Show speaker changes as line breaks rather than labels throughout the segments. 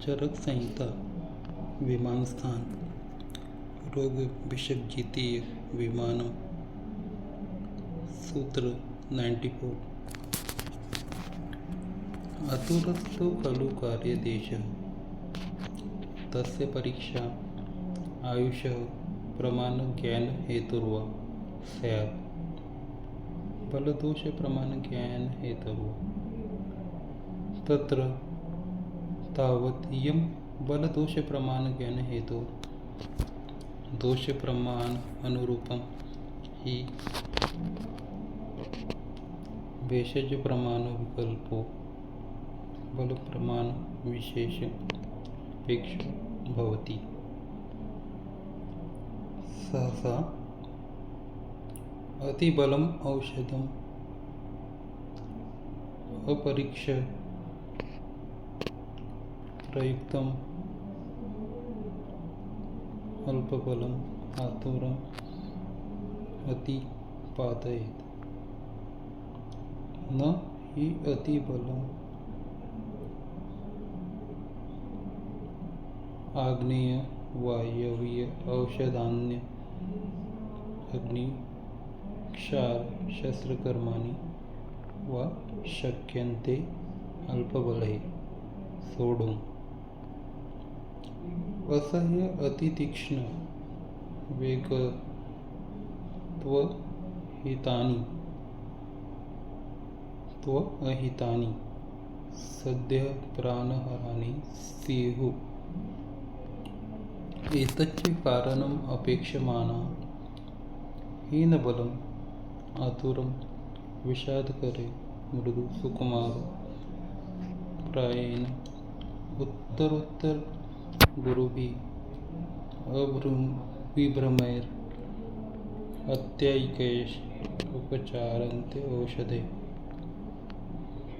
चरक संहिता विमानस्थान रोग विषज्जितीय विमानम सूत्र 94 आतुरस्तु खलु कार्यदेशः तस्य परीक्षा आयुषः प्रमाणज्ञानहेतुर्वा स्यात् बलदोषप्रमाणज्ञानहेतुर्वा तत्र तावत् इयं बलदोषप्रमाणज्ञानहेतु दोषप्रमाण अनुरूपं हि भेषजप्रमाणविकल्पो बलप्रमाणविशेषापेक्षो भवति। सहसा अतिबलम् औषधम् अपरीक्ष्य प्रयुक्तम् अल्पबलम् आतुरम् अतिपातयेत्। न हि अतिबलम् आग्नेय वायव्य औषधान्य अग्नि क्षार शस्त्रकर्माणि वा शक्यन्ते अल्पबलैः सोढुम्। असह्य अतितीक्ष्ण त्वहितानि सद्य प्राणहराणि स्युः। एतच्च कारणम् अपेक्षमाणा हीनबलम् आतुरं विषादकरे मृदु सुकुमार प्रायेण उत्तरोत्तर गुरुभिः विभ्रमैर् अत्यैकैः उपचारन्ते औषधे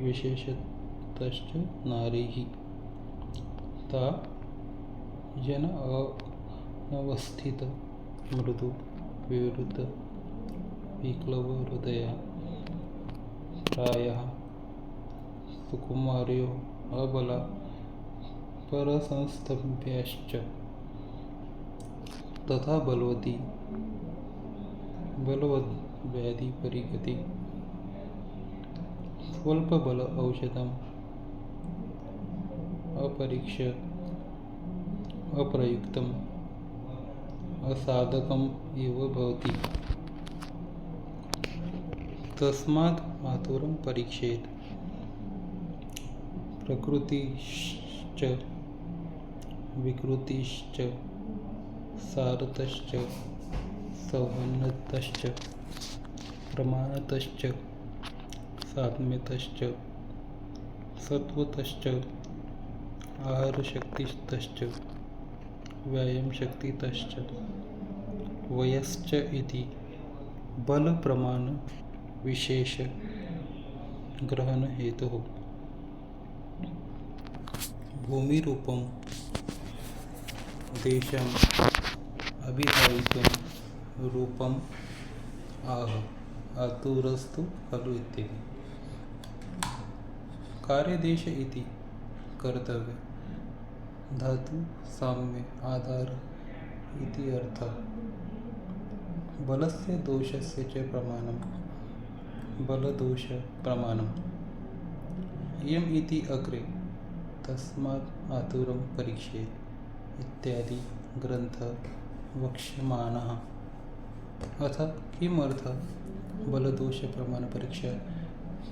विशेषतश्च नारीः ता जन अनवस्थित मृदु विवृत विक्लवहृदया प्रायः सुकुमार्यो अबला परसंस्तभ्याश्च तथा बलवती बलवद्व्याधिपरिगति स्वल्पबल औषधम् अपरीक्ष्य अप्रयुक्तम् असाधकम् एव भवति। तस्मात् आतुरं परीक्षेत्। प्रकृतिश्च विकृतिश्च सारतश्च सौन्नतश्च प्रमाणतश्च साम्यतश्च सत्वतश्च आहारशक्तितश्च व्यायामशक्तितश्च वयश्च इति बलप्रमाणविशेषग्रहणहेतुः भूमिरूपं देशम् अभिधायितुं रूपम् आह आतुरस्तु खलु इत्येति। कार्यदेश इति कर्तव्य धातु साम्य आधार इति अर्थः। बलस्य दोषस्य च प्रमाणं बलदोषप्रमाणम् इयम् इति अग्रे तस्मात् आतुरं परीक्षेत् इत्यादि ग्रन्थः वक्ष्यमाणः। अथ किमर्थः बलदोषप्रमाणपरीक्षा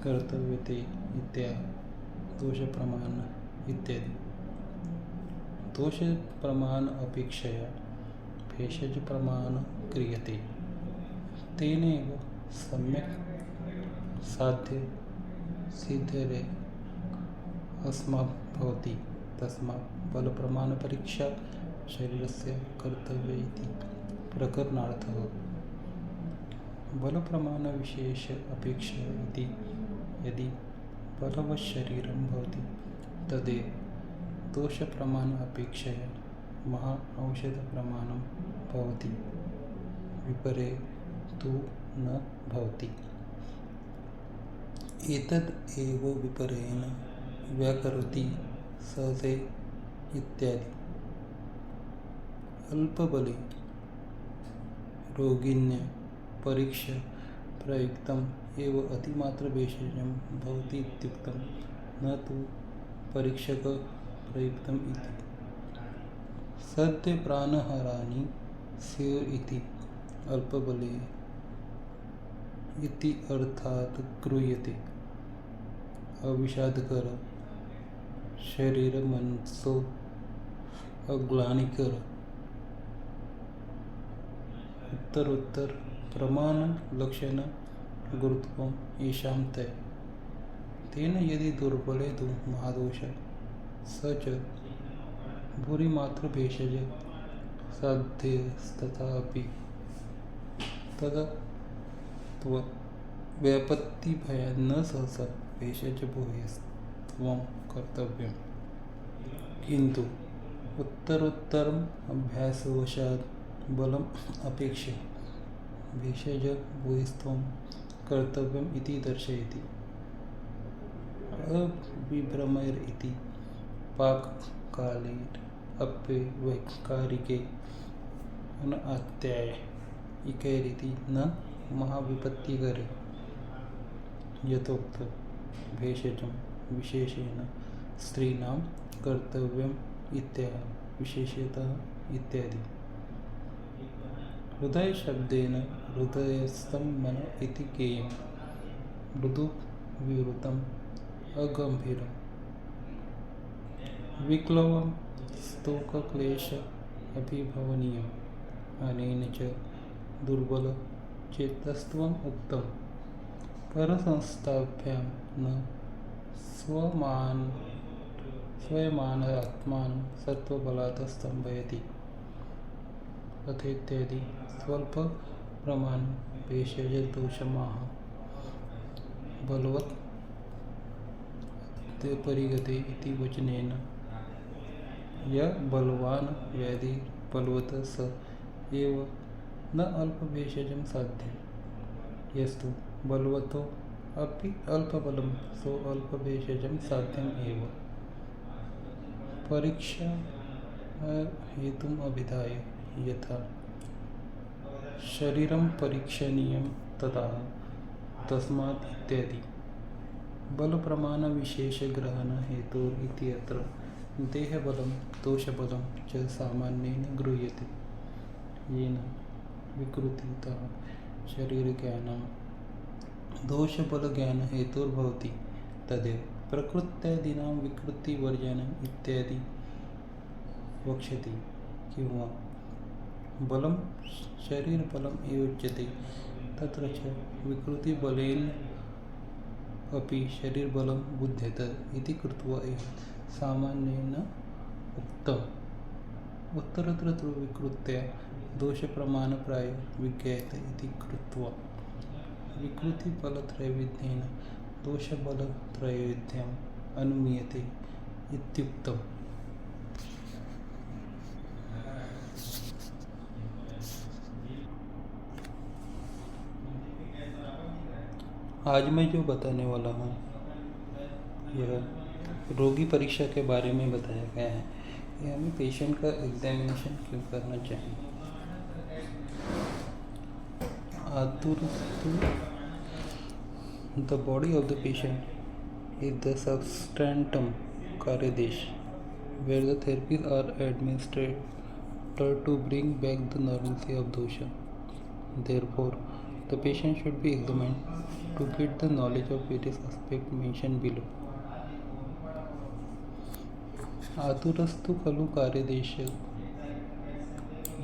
कर्तव्यते दोषप्रमाण इत्यादि। दोषप्रमाण अपेक्षया भेषजप्रमाण क्रियते तेनैव सम्यक् साध्य सिद्धेरे अस्मात् भवति। तस्मात् बलप्रमाणपरीक्षा शरीरस्य कर्तव्य इति प्रकरणार्थः। बलप्रमाणविशेष अपेक्षा इति यदि बलवच्छरीरं भवति तदेव दोषप्रमाण अपेक्षया महा औषधप्रमाणं भवति। विपरे तु न भवति। एतद् एव विपरेण व्याकरोति सहजे इत्यादि। अल्पबले रोगिण्या परीक्षा प्रयुक्तम् एव अतिमात्रभेषजं भवति इत्युक्तं, न तु परीक्षक प्रयुक्तम् इति। सद्य प्राणहारानि स्युः इति अल्पबले इति अर्थात् गृह्यते। अविषादकर शरीरमनसो अग्लानिकर उत्तरोत्तर प्रमाण लक्षण गुरुत्वम येषां तय। तेन यदि दुर्बले तु महादोष स च भूरिमात्र भेषज साध्यस्तथापि तदा व्यापत्ति भयात् न सहसा भेषज भूयस्त्वं कर्तव्यम्। किन्तु उत्तरोत्तरम् अभ्यासवशात् बलम् अपेक्ष्य भेषज भूयस्त्वं कर्तव्यम् इति दर्शयति। अविभ्रमैर् इति पाककाले अप्यवैकारिके अनआत्याय इकैरिति न महाविपत्तिकरे। यथोक्त भेषजं विशेषेण स्त्रीणां कर्तव्यम् इत्याह विशेषतः इत्यादि। हृदयशब्देन हृदयस्थं मन इति ज्ञेयं। मृदु विवृतम् अगम्भीरं विक्लवं स्तोकक्लेश अभिभवनीयम्। अनेन च दुर्बल चेतस्त्वम् उक्तम्। परसंस्थाभ्यां न स्वयमात्मानं सत्त्वबलात् स्तम्भयति। तथेत्यादि स्वल्प प्रमाण भेषज दोषमाह बलवत् परिगते इति वचनेन। य बलवान् व्याधि बलवत् स एव न अल्पभेषजं साध्यं। यस्तु बलवतो अपि अल्पबलं सो अल्पभेषजं साध्यम् एव। परीक्षा हेतुम् अभिधाय यथा शरीरं परीक्षणीयं तथा तस्मात् इत्यादि। बलप्रमाण विशेषग्रहण हेतु इत्यत्र देहबलं दोषबलं च सामान्येन गृह्यते। येन विकृतितः शरीरज्ञानं दोषबलज्ञान हेतुर्भवति तदेव प्रकृत्यादीनां विकृतिवर्जनम् इत्यादि वक्ष्यति। किंवा बलं शरीरबलम् एव उच्यते। तत्र च विकृतिबलेन अपि शरीरबलं बुध्येत इति कृत्वा एव सामान्येन उक्तम्। उत्तरत्र तु विकृत्या दोषप्रमाणप्रायो विज्ञायते इति कृत्वा विकृतिबलत्रैविध्येन दोषबलत्रैविध्यम् अनुमीयते इत्युक्तम्। आज मैं जो बताने वाला हूँ यह रोगी परीक्षा के बारे में बताया गया है। यह हमें पेशेंट का एग्जामिनेशन क्यों करना चाहिए। The body of the patient is the substratum karyadesh where the therapies are administered to bring back the normalcy of dosha. Therefore, the patient should be examined to get the knowledge of various aspects mentioned below. आतुरस्तु खलु कार्यदेश,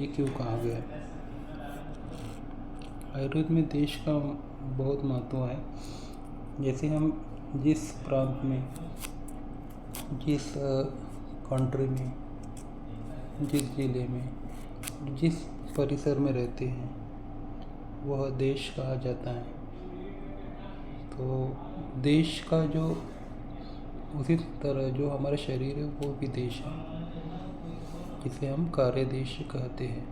ये क्यों कहा गया। आयुर्वेद में देश का बहुत महत्व है। जैसे हम जिस प्रांत में, जिस कंट्री में, जिस जिले में, जिस परिसर में रहते हैं वह देश कहा जाता है। तो देश का जो उसी तरह जो हमारा शरीर है वो भी देश है, जिसे हम कार्यदेश कहते हैं।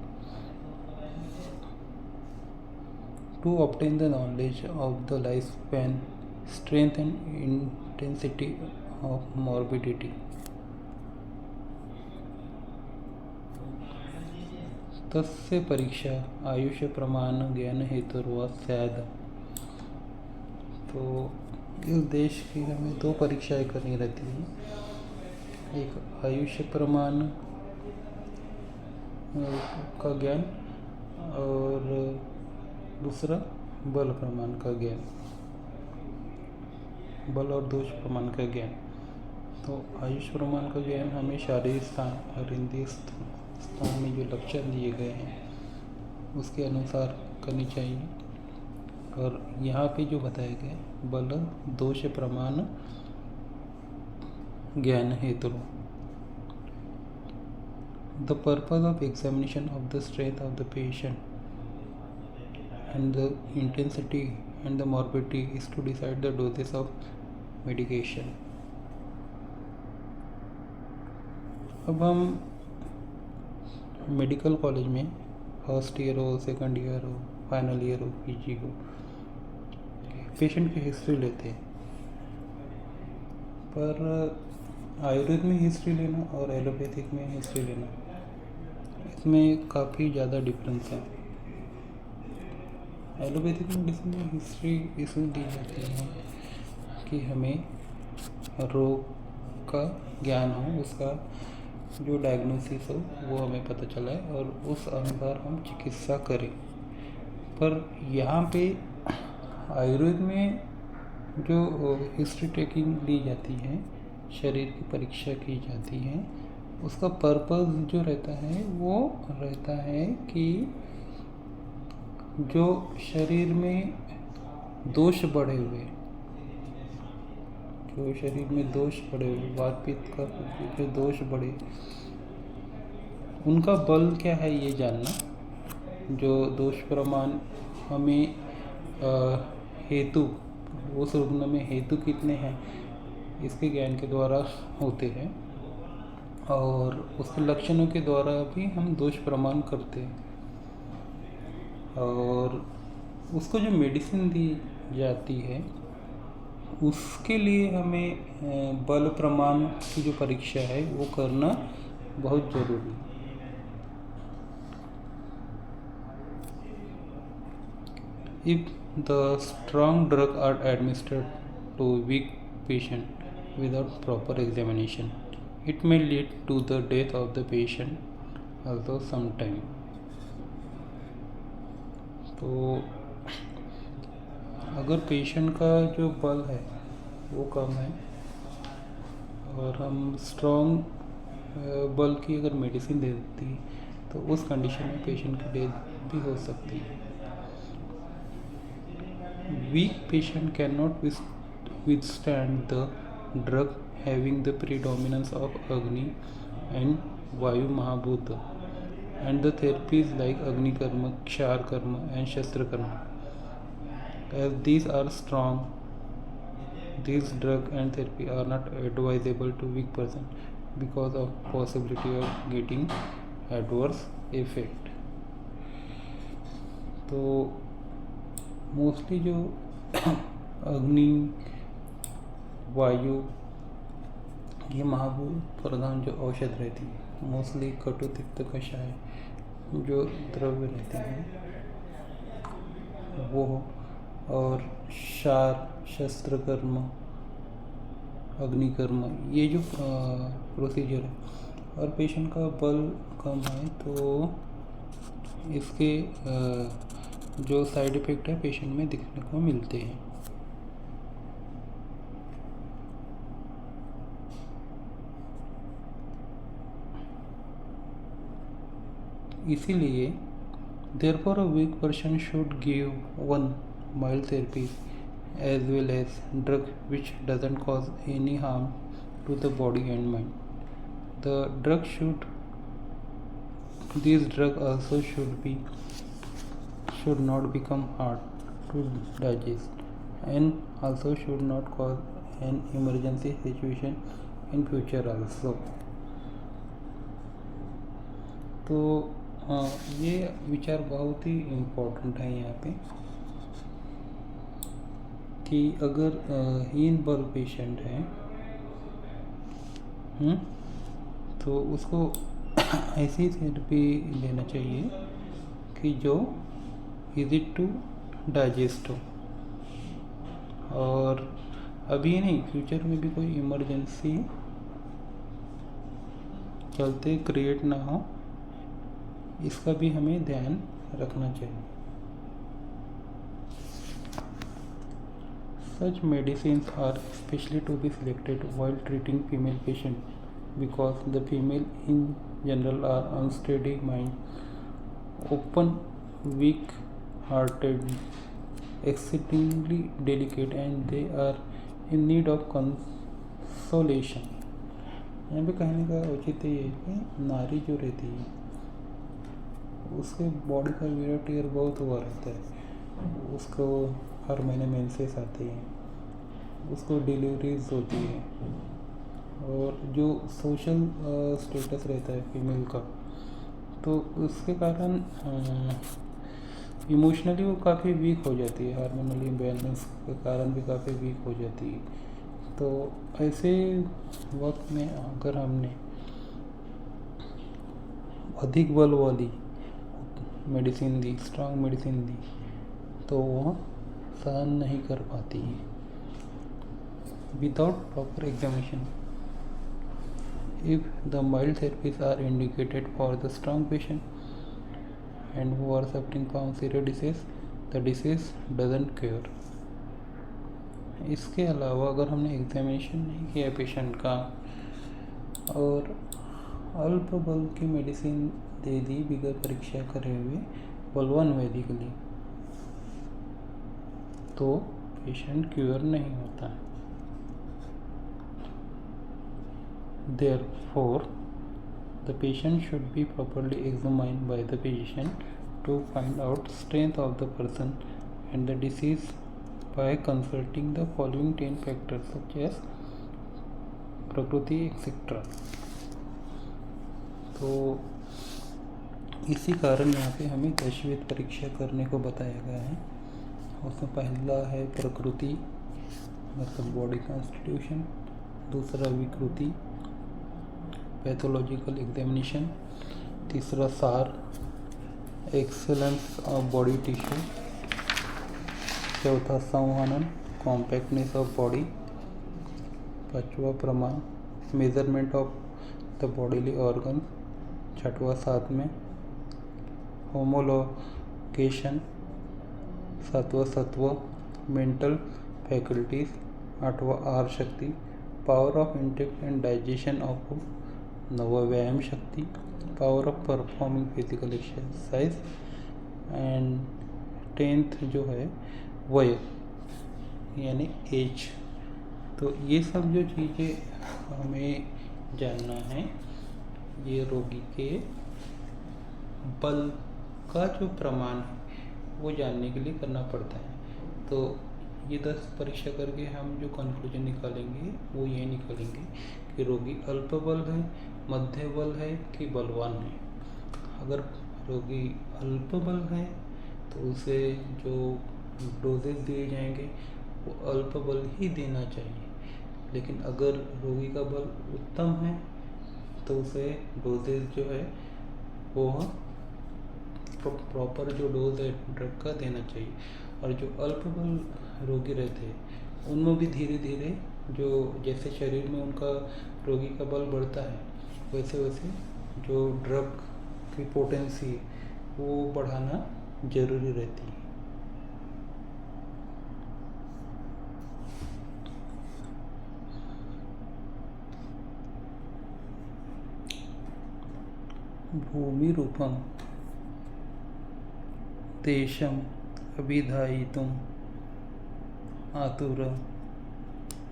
To obtain the knowledge of the lifespan, strength and intensity of morbidity. तस्य परीक्षा आयुष्य प्रमाण ज्ञान हेतुर्वा स्याद। तो इस देश की हमें 2 परीक्षाएं करनी रहती हैं, एक आयुष्य प्रमाण का ज्ञान और दूसरा बल प्रमाण का ज्ञान, बल और दोष प्रमाण का ज्ञान। तो आयुष प्रमाण का ज्ञान हमें शारीरिक स्थान और इंद्रिय स्थान में जो लक्षण दिए गए हैं उसके अनुसार करनी चाहिए। और यहाँ पे जो बताया गया बल दोष प्रमाण ज्ञान हेतु। The purpose of examination of the strength of the patient and the intensity and the morbidity is to decide the doses of medication। अब हम मेडिकल कॉलेज में फर्स्ट ईयर हो, सेकंड ईयर हो, फाइनल ईयर हो, PG हो, patient की history लेते हैं। पर आयुर्वेद में हिस्ट्री लेना और एलोपैथिक में हिस्ट्री लेना, इसमें काफ़ी ज़्यादा डिफरेंस है। एलोपैथिक मेडिसिन में हिस्ट्री इसमें दी जाती है कि हमें रोग का ज्ञान हो, उसका जो डायग्नोसिस हो वो हमें पता चला है और उस अनुसार हम चिकित्सा करें। पर यहाँ पे आयुर्वेद में जो हिस्ट्री टेकिंग ली जाती है, शरीर की परीक्षा की जाती है, उसका पर्पस जो रहता है वो रहता है कि जो शरीर में दोष बढ़े हुए, जो शरीर में दोष बढ़े हुए, वात पित्त का जो दोष बढ़े, उनका बल क्या है ये जानना। जो दोष प्रमाण हमें हेतु, उस रुग्ण में हेतु कितने हैं इसके ज्ञान के द्वारा होते हैं और उसके लक्षणों के द्वारा भी हम दोष प्रमाण करते हैं। और उसको जो मेडिसिन दी जाती है उसके लिए हमें बल प्रमाण की जो परीक्षा है वो करना बहुत ज़रूरी है। If the strong drugs are administered to weak patient without proper examination, it may lead to the death of the patient also sometime। तो अगर पेशेंट का जो बल है वो कम है और हम स्ट्रॉन्ग बल की अगर मेडिसिन दे देती तो उस कंडीशन में पेशेंट की डेथ भी हो सकती है। Weak patient can not withstand the drug having the predominance of Agni and Vayu Mahabhuta and the therapies like Agni Karma, Kshar Karma and Shastra Karma. As these are strong, these drug and therapy are not advisable to weak person because of possibility of getting adverse effect। तो mostly जो अग्नि, वायु, ये महाभूत प्रधान जो औषध रहती है, मोस्टली कटु तिक्त कषाय जो द्रव्य रहते हैं वो, और क्षार, शस्त्र कर्म, अग्निकर्म, ये जो प्रोसीजर है। और पेशेंट का बल कम है तो इसके जो साइड इफ़ेक्ट है पेशेंट में दिखने को मिलते हैं। इसीलिए therefore a weak person should give one mild therapy as well as drug which doesn't cause any harm to the body and mind। The drug these drugs also should not become hard to digest and also should not cause an emergency situation in future also। तो ये विचार बहुत ही important है यहाँ पे कि अगर हीन बल पेशेंट है तो उसको ऐसी थेरेपी लेना चाहिए कि जो इजी टू डाइजेस्ट हो, और अभी नहीं, फ्यूचर में भी कोई इमरजेंसी चलते क्रिएट ना हो, इसका भी हमें ध्यान रखना चाहिए। Such medicines are especially to be selected while treating female patients because the female in general are unsteady mind, open, weak-hearted, exceedingly delicate, and they are in need of consolation। यहाँ पे कहने का औचित्य ये है कि नारी जो रहती है उसके बॉडी का वेयर टेयर बहुत हुआ रहता है, उसको हर महीने मेंसेस आती हैं, उसको डिलीवरीज होती है, और जो सोशल स्टेटस रहता है फीमेल का, तो उसके कारण इमोशनली वो काफ़ी वीक हो जाती है, हार्मोनल इम्बैलेंस के कारण भी काफ़ी वीक हो जाती है। तो ऐसे वक्त में अगर हमने अधिक बल वाली मेडिसिन दी, स्ट्रॉन्ग मेडिसिन दी, तो वह सहन नहीं कर पाती है। Without proper examination, if the mild therapies are indicated for the strong patient and who are suffering from serious disease, the disease doesn't cure. इसके अलावा अगर हमने एग्जामिनेशन नहीं किया पेशेंट का और अल्प बल की मेडिसिन दे दी बिगर परीक्षा करे हुए बलवान व्याधि के लिए, तो पेशेंट क्योर नहीं होता है। Therefore, the patient should be properly examined by the physician to find out strength of the person and the disease by consulting the following 10 factors such as प्रकृति एक्सेट्रा। तो इसी कारण यहाँ पे हमें दशवेद परीक्षा करने को बताया गया है। उसमें पहला है प्रकृति, मतलब बॉडी कॉन्स्टिट्यूशन, दूसरा विकृति, पैथोलॉजिकल एग्जामिनेशन, तीसरा सार, एक्सेलेंस ऑफ बॉडी टिश्यू, चौथा संवहन, कॉम्पैक्टनेस ऑफ बॉडी, पांचवा प्रमाण, measurement of the bodily organ, छठवा सात में होमोलोकेशन, सातवां सत्व, मेंटल फैकल्टीज, आठवां आहार शक्ति, power of intact and digestion of food, नवा व्यायाम शक्ति, power of performing physical exercise, and 10th जो है वय यानी एज। तो ये सब जो चीज़ें हमें जानना है, ये रोगी के बल का जो प्रमाण है वो जानने के लिए करना पड़ता है। तो ये 10 परीक्षा करके हम जो कंक्लूजन निकालेंगे वो ये निकालेंगे कि रोगी अल्प बल है, मध्य बल है कि बलवान है। अगर रोगी अल्प बल है तो उसे जो डोजेज दिए जाएंगे वो अल्प बल ही देना चाहिए, लेकिन अगर रोगी का बल उत्तम है तो उसे डोजेज जो है वो प्रॉपर जो डोज है ड्रग का देना चाहिए। और जो अल्प बल रोगी रहते हैं उनमें भी धीरे धीरे जो जैसे शरीर में उनका रोगी का बल बढ़ता है वैसे वैसे जो ड्रग की पोटेंसी वो बढ़ाना जरूरी रहती है। भूमि रूपम देशम अभिधायितुम आतुर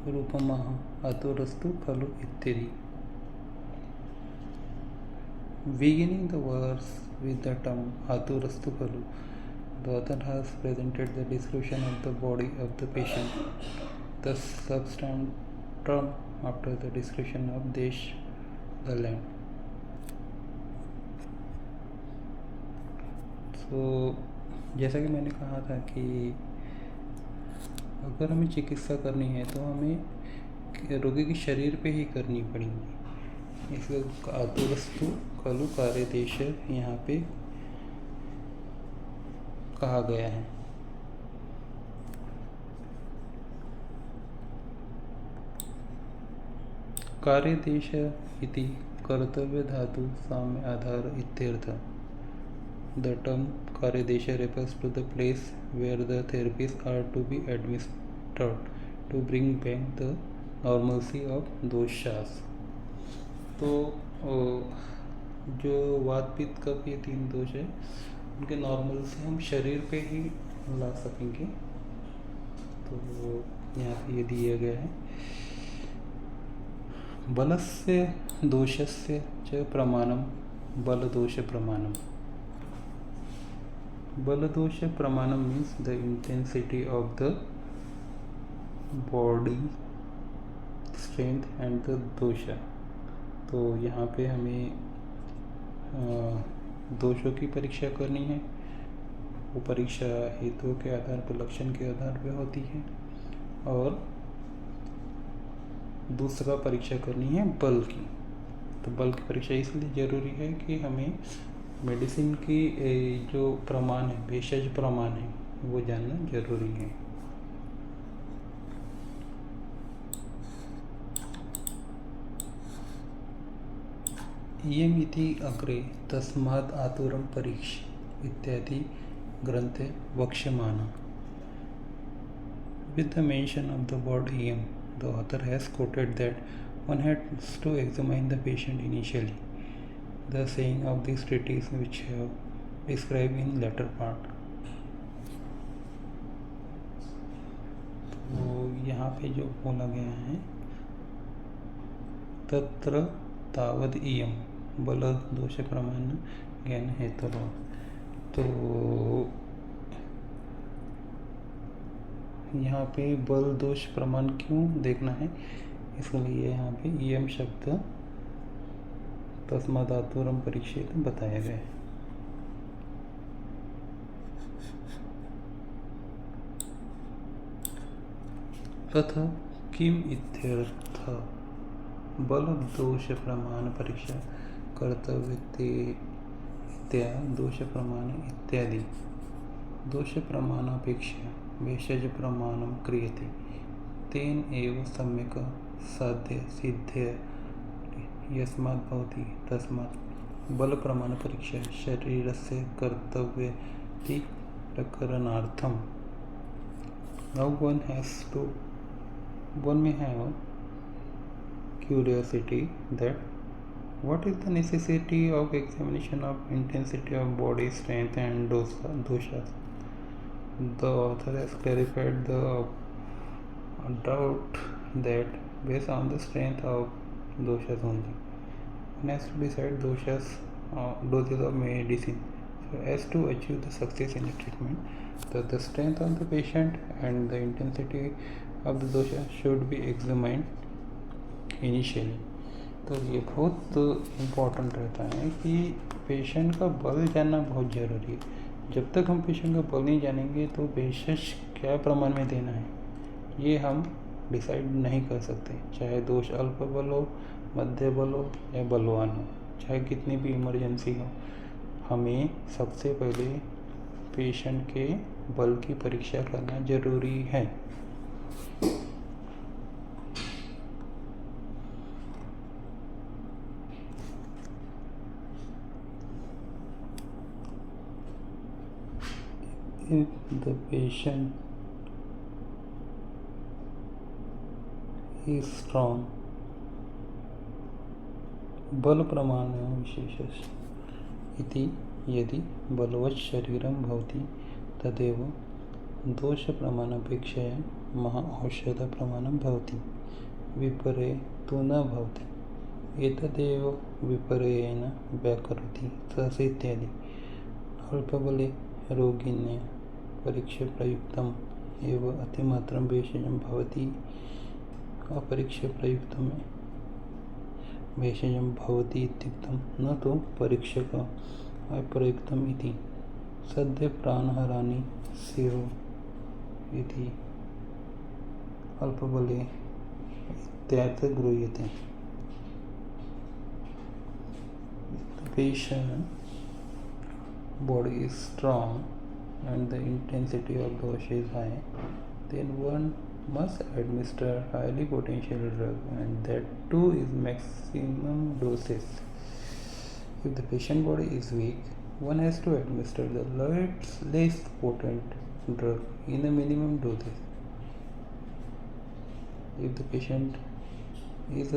रूपमः आतुरस्तु खलु इत्यादि। Beginning the verse with the term Aturastu Khalu, the author has presented the description of the body of the patient. The substantive term after the description of Desh, the land. So, जैसा कि मैंने कहा था कि अगर हमें चिकित्सा करनी है तो हमें रोगी के शरीर पे ही करनी पड़ेगी। इसलिए आतुरस्तु खलु कार्यदेश यहाँ पे कहा गया है। कार्यदेश इति कर्तव्य धातु साम्य आधार इत्यर्थ। The term कार्यदेश refers to the place where the therapies are to be administered to bring back the normalcy of doshas। तो जो वात पित्त कफ ये 3 दोष है उनके नॉर्मल से हम शरीर पे ही ला सकेंगे। तो यहाँ पे ये दिया गया है, बलस्य दोषस्य च प्रमाणम बलदोष प्रमाणम। बलदोष प्रमाणम means the intensity of the body strength and the dosha. तो यहाँ पे हमें दोषों की परीक्षा करनी है। वो परीक्षा हेतु के आधार पर, लक्षण के आधार पर होती है। और दूसरा परीक्षा करनी है बल की। तो बल की परीक्षा इसलिए ज़रूरी है कि हमें मेडिसिन की जो प्रमाण है, भेषज प्रमाण है, वो जानना जरूरी है। इयम् इति अग्रे तस्मात् आतुरं परीक्ष इत्यादि ग्रंथे वक्ष्यमाना। With the mention of the word iyam, the author has quoted that one has to examine the patient initially, the saying of this treatise which have described in latter part। तो यहाँ पे जो बोला गया है, तत्र तावद इयम बल दोष प्रमाण ज्ञान हेतु। तो यहाँ पे बल दोष प्रमाण क्यों देखना है, इसलिए यहाँ पे इयम शब्द तस्मात् आतुरं परीक्षेत बताया गया है। अथ किम इत्यर्थ बल दोष प्रमाण परीक्षा कर्तव्य दोष प्रमाण इत्यादि। दोष प्रमाणापेक्षा भेषज प्रमाणं क्रियते, तेन एव सम्यक् साध्य सिद्ध्य यस्मात् भवति तस्मात् बल प्रमाण परीक्षा शरीरस्य कर्तव्यति प्रकरणार्थम। Now one may have curiosity that what is the necessity of examination of intensity of body strength and doshas. The author has clarified the doubt that based on the strength of doshas only one has to decide doses of medicine so as to achieve the success in the treatment. The strength of the patient and the intensity of the dosha should be examined initially। तो ये बहुत important रहता है कि patient का बल जानना बहुत ज़रूरी है। जब तक हम पेशेंट का बल नहीं जानेंगे तो भेषज क्या प्रमाण में देना है ये हम डिसाइड नहीं कर सकते। चाहे दोष अल्प बल हो, मध्य बल हो या बलवान हो, चाहे कितनी भी इमरजेंसी हो, हमें सबसे पहले पेशेंट के बल की परीक्षा करना जरूरी है। If the patient is strong, बल प्रमाण विशेषः इति यदि बलवत् शरीरं भवति तदेव दोष प्रमाणापेक्षया महाऔषध प्रमाणं भवति, विपर्ये तु न भवति। एतदेव विपर्ययेन व्याकरोति तस् इत्यादि। अल्पबले रोगिण्य परीक्षा प्रयुक्तम् एव अतिमात्रं भेषजं भवति, अपरीक्षा प्रयुक्तम् भेषजं भवति इत्युक्तं, न तो परीक्षक अप्रयुक्तम् इति। सद्य प्राणहानि स्युः इति अल्पबले इत्यर्थ गृह्यते। patient body is strong and the intensity of dose is high, then one must administer highly potential drug, and that too is maximum doses. If the patient body is weak, one has to administer the less potent drug in a minimum doses. If the patient is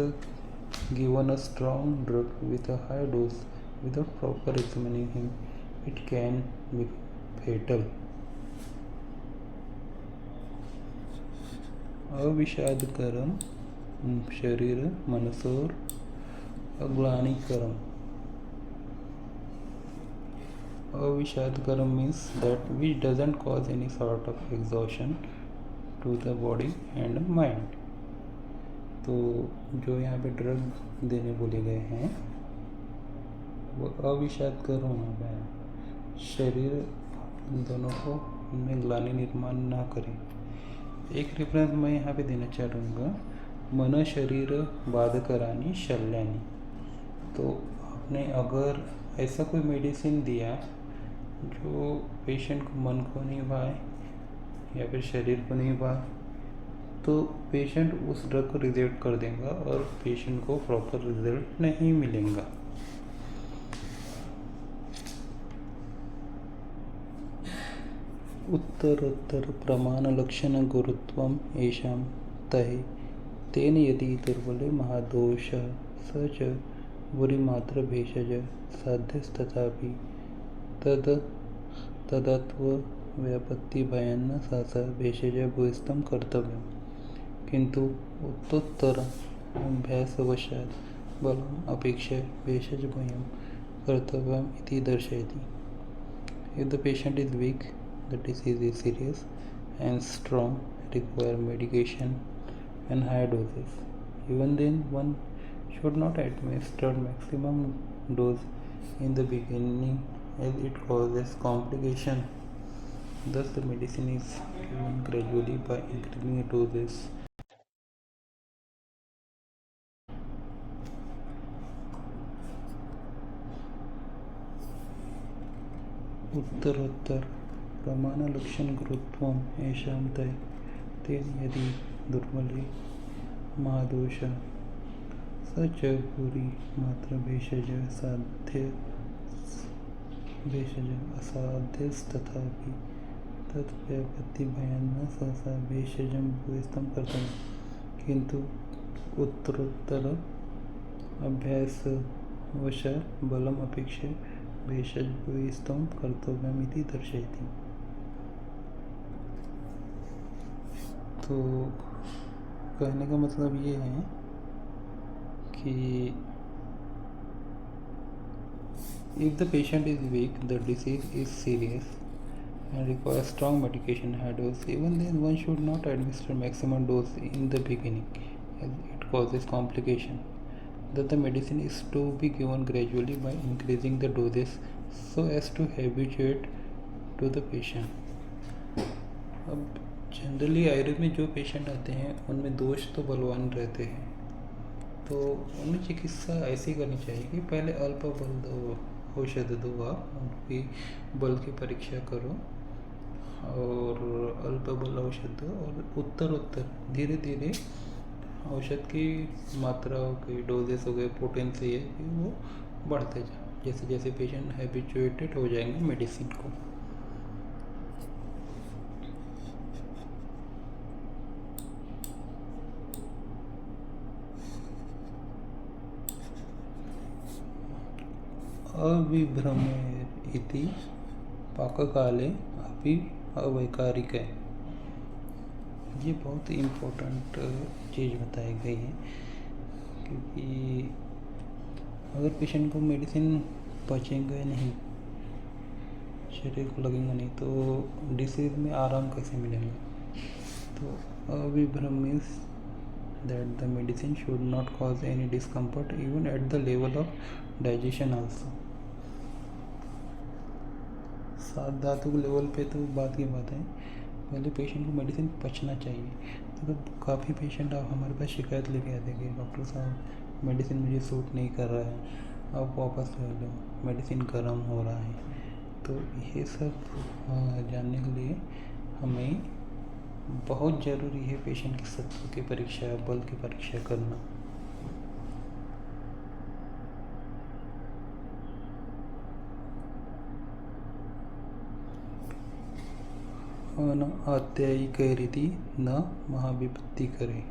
given a strong drug with a high dose without proper examining him, it can be fatal. अविषादकरम शरीर Mandsaur अग्लानिकरम. Avishaadkaram means that which doesn't cause any sort of exhaustion to the body and mind. तो जो यहाँ पे drug देने बोले गए हैं वो अविषादकर होना है. शरीर दोनों को में ग्लानि निर्माण ना करें. एक रेफरेंस मैं यहाँ पे देना चाहूँगा, मन शरीर बाधकरानी शल्यानी. तो आपने अगर ऐसा कोई मेडिसिन दिया जो पेशेंट को मन को नहीं भाए या फिर शरीर को नहीं भाए, तो पेशेंट उस ड्रग को रिजेक्ट कर देगा और पेशेंट को प्रॉपर रिजल्ट नहीं मिलेगा. उत्तरोत्तर प्रमाण लक्षण गुरुत्वम येषां तहि तेन यदि दुर्बले महादोष स च बुरिमात्र भेषज साध्यस्तथापि तदत्व व्यापत्ति भयान्न सहसा भेषज भूयिष्ठं कर्तव्यम्. किंतु उत्तरोत्तर अभ्यासवशात् बलम् अपेक्ष्य भेषज भयं कर्तव्यम् इति दर्शयति. If the patient is weak, the disease is serious and strong, require medication and high doses. Even then, one should not administer maximum dose in the beginning as it causes complication. Thus, the medicine is given gradually by increasing the doses. उत्तरोत्तर प्रमाण लक्षण गुरुत्वम येषां तहि तेन यदि दुर्बले महादोष स च बुरिमात्र भेषज असाध्यस्तथापि तत्व्यापत्ति भयान्न सहसा भेषजं भूयिष्ठं कर्तव्यम्. किंतु उत्तरोत्तर अभ्यासवशात् बलम् अपेक्ष्य भेषज भूयिष्ठं कर्तव्यम् इति दर्शयति. तो कहने का मतलब ये है कि if the patient is weak, the disease is serious and requires strong medication high dose, even then one should not administer maximum dose in the beginning as it causes complication. That the medicine is to be given gradually by increasing the doses so as to habituate to the patient. अब generally Ayurveda में जो patient आते हैं उनमें दोष तो बलवान रहते हैं, तो उनमें चिकित्सा ऐसी करनी चाहिए कि पहले अल्प बल दो औषध दो, आप उनकी बल की परीक्षा करो और अल्प बल औषध दो और उत्तर धीरे धीरे औषध की मात्रा हो गई, डोजेस हो गए, पोटेंसी है कि वो बढ़ते जाए जैसे जैसे पेशेंट हैबिचुएटेड हो जाएंगे मेडिसिन को. अविभ्रमेर इति पाककाले अपि अवैकारिक है. ये बहुत इम्पोर्टेंट चीज़ बताई गई है क्योंकि अगर पेशेंट को मेडिसिन पचेंगे नहीं, शरीर को लगेगा नहीं, तो डिसीज में आराम कैसे मिलेगा. तो अविभ्रम means that the medicine should not cause any discomfort even at the level of digestion also. सात धातु के लेवल पे तो बात की बात है, पहले पेशेंट को मेडिसिन पचना चाहिए. तो काफ़ी पेशेंट आप हमारे पास शिकायत लेके आते हैं कि डॉक्टर साहब मेडिसिन मुझे सूट नहीं कर रहा है, आप वापस ले लो, मेडिसिन गर्म हो रहा है। तो ये सब जानने के लिए हमें बहुत ज़रूरी है पेशेंट की सत्व की परीक्षा, बल की परीक्षा करना। अनात्यायिकैरिति न महाविपत्ति करे।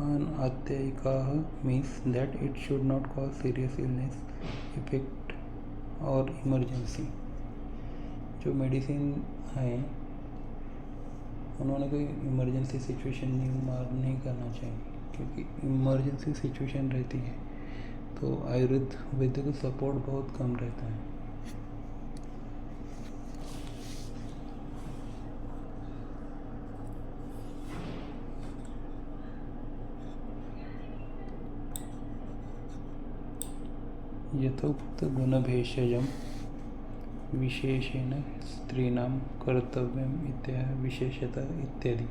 Anatyayikaः means that it should not cause serious illness, effect और इमरजेंसी। जो मेडिसिन है उन्होंने कोई इमरजेंसी सिचुएशन नहीं करना चाहिए, क्योंकि इमरजेंसी सिचुएशन रहती है तो आयुर्वेद वैद्य को सपोर्ट बहुत कम रहता है। यथोक्त गुणभेषजं विशेषेण स्त्रीणां कर्तव्यम् इत्याह विशेषतः इत्यादि।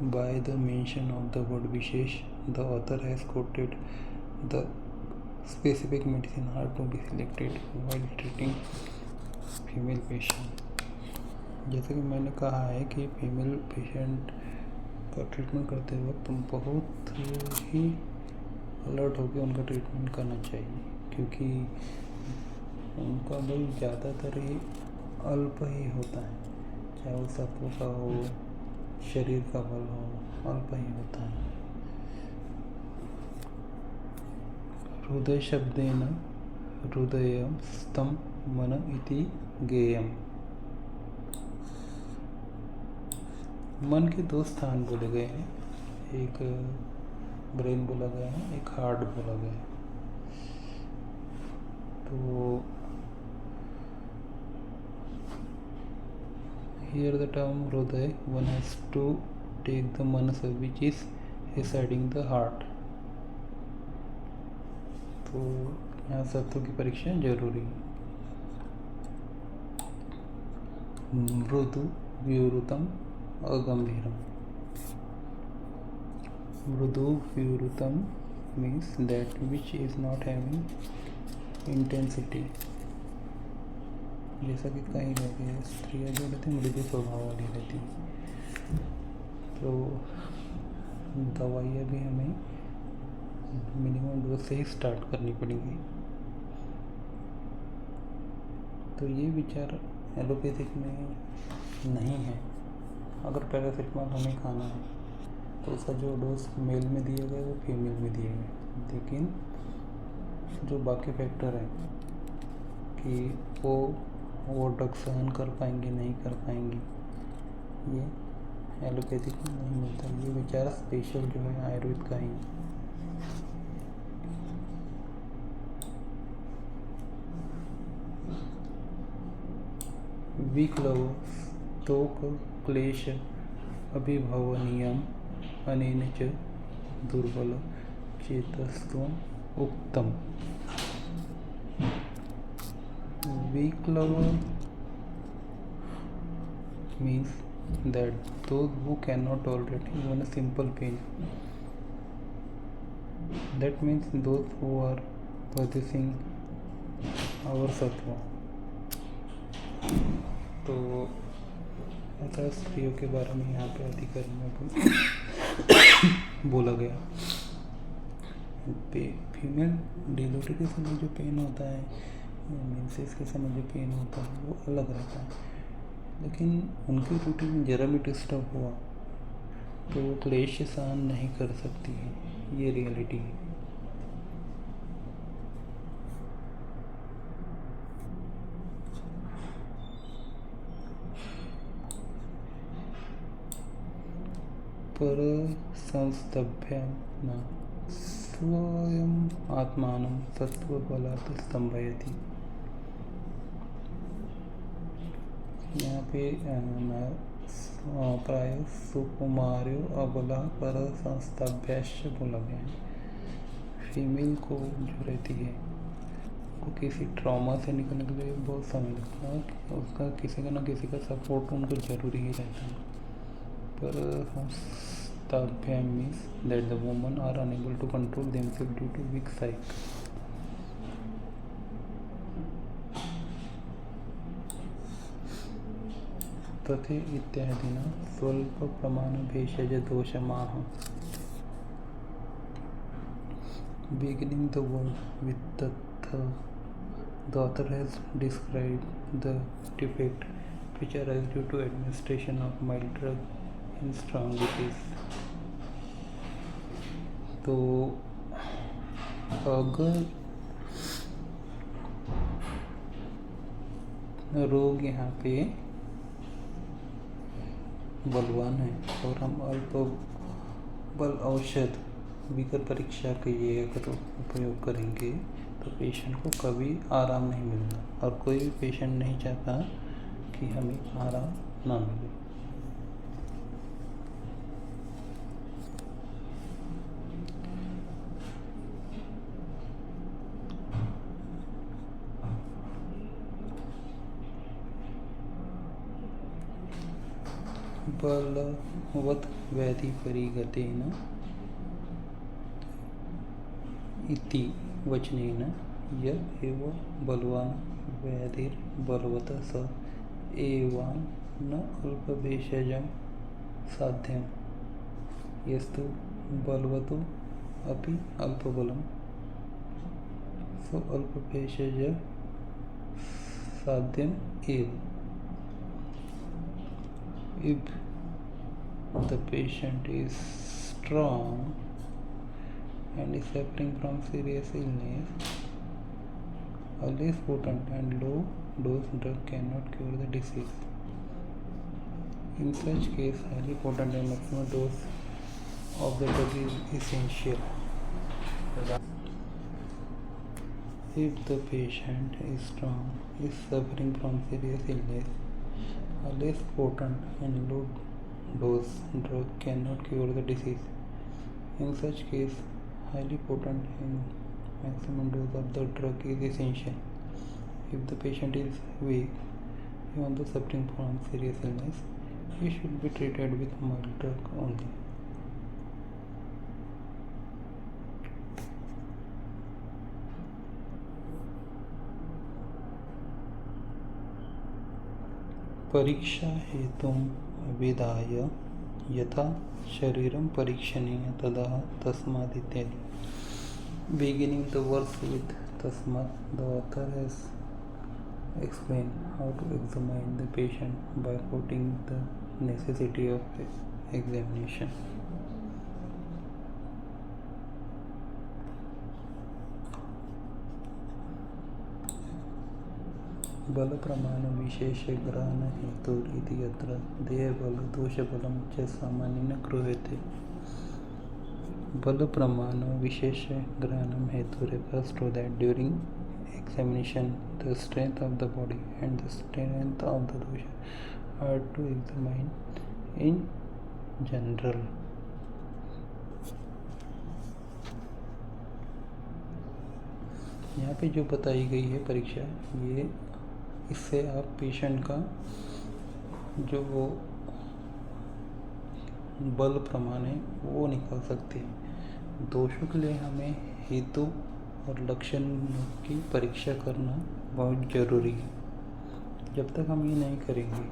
By the mention of the word vishesh, the author has quoted the specific medicine are to be selected while treating female patient. जैसे कि मैंने कहा है कि फीमेल पेशेंट का ट्रीटमेंट करते वक्त तुम बहुत ही अलर्ट होकर उनका ट्रीटमेंट करना चाहिए, क्योंकि उनका बल ज़्यादातर ही अल्प ही होता है, चाहे वो सत्व का हो, शरीर का बल हो, अल्प ही होता है। हृदय शब्देन हृदयं स्तं मन इति ज्ञेयम्। मन के दो स्थान बोले गए हैं, एक ब्रेन बोला गया है, एक हार्ट बोला गया है। तो here the term हृदय, one has to take the manas which is residing the heart। तो यहाँ सत्व की परीक्षा जरूरी है। मृदु विवृतम अगंभीरम। मृदु विवृतम means that which is not having intensity। जैसा कि कई लोग हैं, स्त्रियाँ जो रहती हैं मृदु स्वभाव वाली रहती हैं, तो दवाइयाँ भी हमें मिनिमम डोज से ही स्टार्ट करनी पड़ेगी। तो ये विचार एलोपैथिक में नहीं है। अगर पैरासिटामोल हमें खाना है तो उसका जो डोज मेल में दिया गया वो फीमेल में दिया गया, लेकिन जो बाकी फैक्टर हैं कि वो ड्रग सहन कर पाएंगे नहीं कर पाएंगी, ये एलोपैथिक में नहीं मिलता। ये विचार स्पेशल जो है आयुर्वेद का ही। विक्लव तोक क्लेश अभिभवनीयम अनेन च दुर्बल चेतस्त्वम उक्तम। Weak-lover means that those who cannot tolerate even a simple pain, that means those who are possessing our sattva। तो ऐसा स्त्रियों के बारे में यहाँ पे अधिकारी में बोला गया। फीमेल डिलीवरी के समय जो पेन होता है, मेंसेस के समय जो पेन होता है वो अलग रहता है, लेकिन उनकी रूटीन में जरा भी डिस्टर्ब हुआ तो वो क्लेश सहन नहीं कर सकती है। ये रियलिटी है। पर संस्तभ्य न स्वयं आत्मानं सत्वबलात् स्तंभयति। यहाँ पे प्राय सुकुमार्यो अबला पर संस्थाभ्याश्च बोला गया है। फीमेल को जो रहती है वो किसी ट्रॉमा से निकलने के लिए बहुत समय लगता है, उसका किसी का ना किसी का सपोर्ट उनको ज़रूरी ही रहता है। पर Stabhyam means that the women are unable to control themselves due to weak psyche. तथे इत्यादिना स्वल्प प्रमाण भेषज दोषमाह. Beginning the word with the the author has described the defect which arise due to administration of mild drug in strong disease. तो अगर रोग यहाँ पे बलवान है और हम अल्प बल औषध विकर परीक्षा के लिए अगर उपयोग करेंगे तो पेशेंट को कभी आराम नहीं मिलना, और कोई भी पेशेंट नहीं चाहता कि हमें आराम ना मिले. बलवत् व्याधि परिगतेन इति वचनेन य एव बलवान् व्याधिर्बलवतः स एवान् न अल्पभेषजं साध्यं. यस्तु बलवतो अपि अल्पबलं सो अल्पभेषज साध्यम एव. If the patient is strong and is suffering from serious illness, a less potent and low dose drug cannot cure the disease. In such case, highly potent and maximum dose of the drug is essential. If the patient is strong, is suffering from serious illness, a less potent and low dose drug cannot cure the disease. In such case, highly potent and maximum dose of the drug is essential. If the patient is weak, even though suffering from serious illness, he should be treated with mild drug only. परीक्षा हेतुं विधाय यथा शरीरं परीक्षणीय तदा तस्मात् इत्यादि. Beginning the verse with tasmat, the author has explained how to examine the patient by quoting the necessity of examination. बल प्रमाण विशेष ग्रहण हेतु इति यत्र देहबल दोषबलं च सामान्येन गृह्यते. बल प्रमाण विशेष ग्रहणम हेतु refers to that during examination the strength of the body and the strength of the dosha are to examine in general. यहाँ पे जो बताई गई है परीक्षा, ये इससे आप पेशेंट का जो वो बल प्रमाण है वो निकाल सकते हैं. दोषों के लिए हमें हेतु और लक्षण की परीक्षा करना बहुत ज़रूरी है. जब तक हम ये नहीं करेंगे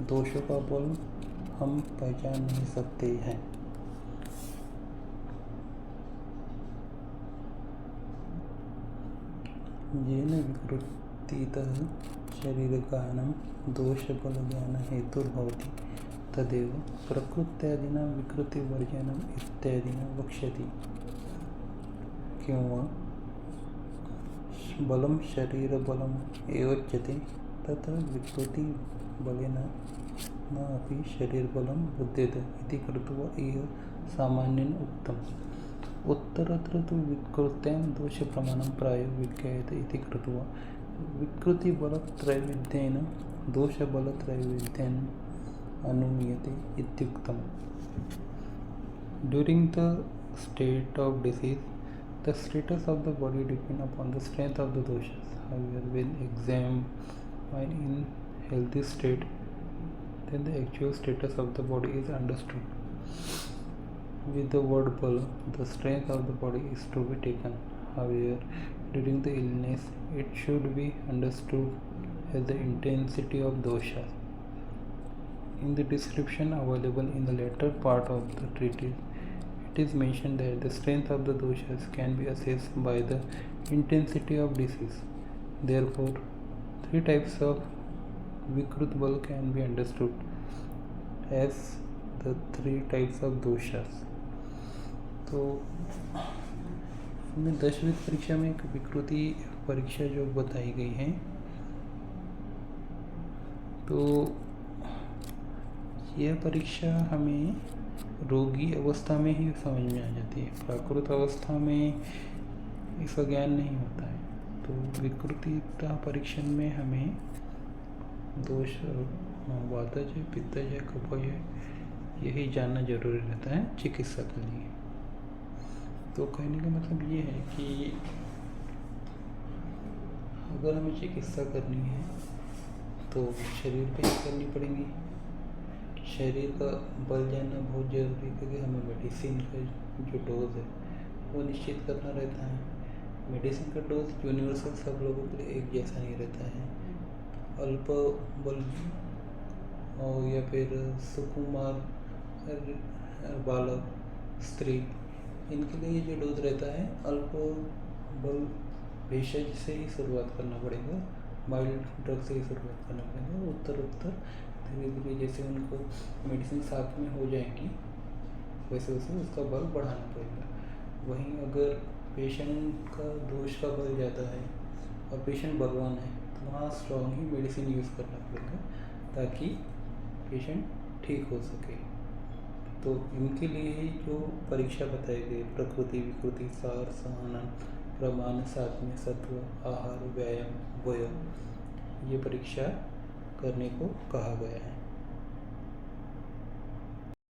दोषों का बल हम पहचान नहीं सकते हैं. येन विकृतितः शरीरज्ञानं दोषबलज्ञान हेतुर्भवति तदेव प्रकृत्यादिना विकृतिवर्जनम् इत्यादिना वक्ष्यति. किंवा बलं शरीरबलम् एवोच्यते तत्र विकृतिबलेन न अपि शरीरबलं बुध्यते इति कृत्वा इह सामान्येन उक्तम्. उत्तरत्र तु विकृत्यां दोषप्रमाणं प्रायो विज्ञायते इति कृत्वा विकृतिबलत्रैविध्येन दोषबलत्रैविध्येन अनुमीयते इत्युक्तम्. During the state of disease, the status of the body depends upon the strength of the doshas. However, when examined in healthy state, then the actual status of the body is understood. with the word bal, the strength of the body is to be taken. However, during the illness, it should be understood as the intensity of dosha. In the description available in the latter part of the treatise, it is mentioned that the strength of the doshas can be assessed by the intensity of disease. Therefore, three types of Vikrut bal can be understood as the three types of doshas. तो हमें 10वीं परीक्षा में एक विकृति परीक्षा जो बताई गई है, तो यह परीक्षा हमें रोगी अवस्था में ही समझ में आ जाती है। प्राकृत अवस्था में इसका ज्ञान नहीं होता है। तो विकृतिता परीक्षण में हमें दोष वातज है, पित्तज है, कफज है, यही जानना जरूरी रहता है चिकित्सा के लिए। तो कहने का मतलब ये है कि अगर हमें चिकित्सा करनी है तो शरीर पे ही करनी पड़ेगी। शरीर का बल जानना बहुत ज़रूरी है, क्योंकि हमें मेडिसिन का जो डोज है वो निश्चित करना रहता है। मेडिसिन का डोज यूनिवर्सल सब लोगों के लिए एक जैसा नहीं रहता है। अल्प बल और या फिर सुकुमार बालक, स्त्री, इनके लिए जो डोज रहता है अल्प बल भेषज से ही शुरुआत करना पड़ेगा, माइल्ड ड्रग से ही शुरुआत करना पड़ेगा। उत्तर धीरे धीरे जैसे उनको मेडिसिन साथ में हो जाएंगी वैसे वैसे उसका बल बढ़ाना पड़ेगा। वहीं अगर पेशेंट का दोष का बल ज़्यादा है और पेशेंट बलवान है तो वहाँ स्ट्रॉन्ग ही मेडिसिन यूज़ करना पड़ेगा ताकि पेशेंट ठीक हो सके। तो इनके लिए ही जो परीक्षा बताई गई, प्रकृति, विकृति, सार, सहनन, प्रमाण, सात्म्य, सत्व, आहार, व्यायाम, वय, ये परीक्षा करने को कहा गया है।